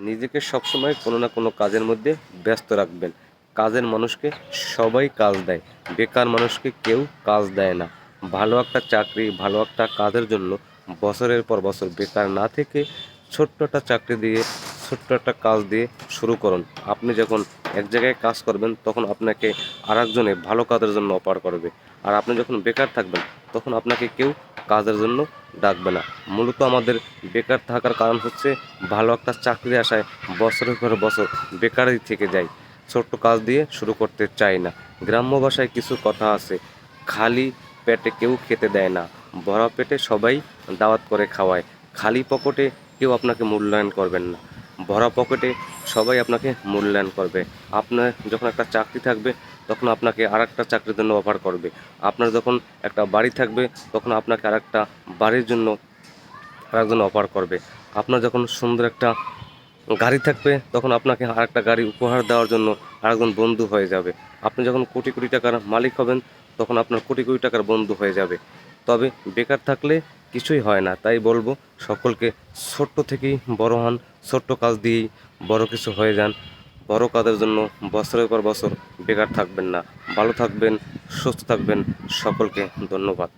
নিজেকে সবসময় কোনো না কোনো কাজের মধ্যে ব্যস্ত রাখবেন। কাজের মানুষকে সবাই কাজ দেয়, বেকার মানুষকে কেউ কাজ দেয় না। ভালো একটা চাকরি, ভালো একটা কাজের জন্য বছরের পর বছর বেকার না থেকে ছোট্ট একটা চাকরি দিয়ে, ছোট্ট একটা কাজ দিয়ে শুরু করুন। আপনি যখন এক জায়গায় কাজ করবেন তখন আপনাকে আরেকজনে ভালো কাজের জন্য অফার করবে। আর আপনি যখন বেকার থাকবেন তখন আপনাকে কেউ কাজের জন্য ডাকবে না। মূলত আমাদের বেকার থাকার কারণ হচ্ছে ভালো একটা চাকরি আশায় বছরের পর বছর বেকারই থেকে যাই, ছোট্ট কাজ দিয়ে শুরু করতে চাই না। গ্রাম্য ভাষায় কিছু কথা আছে, খালি পেটে কেউ খেতে দেয় না, ভরা পেটে সবাই দাওয়াত করে খাওয়ায়। খালি পকেটে কেউ আপনাকে মূল্যায়ন করবেন না, ভরা পকেটে সবাই আপনাকে মূল্যায়ন করবে। আপনার যখন একটা চাকরি থাকবে তখন আপনাকে আরেকটা চাকরির জন্য অফার করবে। আপনার যখন একটা বাড়ি থাকবে তখন আপনাকে আরেকটা বাড়ির জন্য আরেকজন অফার করবে। আপনার যখন সুন্দর একটা গাড়ি থাকবে তখন আপনাকে আরেকটা গাড়ি উপহার দেওয়ার জন্য আরেকজন বন্ধু হয়ে যাবে। আপনি যখন কোটি কোটি টাকার মালিক হবেন তখন আপনার কোটি কোটি টাকার বন্ধু হয়ে যাবে। তবে বেকার থাকলে কিছুই হয় না। তাই বলবো সকলকে, ছোট্ট থেকেই বড় হন, ছোট্ট কাজ দিয়েই বড় কিছু হয়ে যান। বড় কাজের জন্য বছরের পর বছর বেকার থাকবেন না। ভালো থাকবেন, সুস্থ থাকবেন। সকলকে ধন্যবাদ।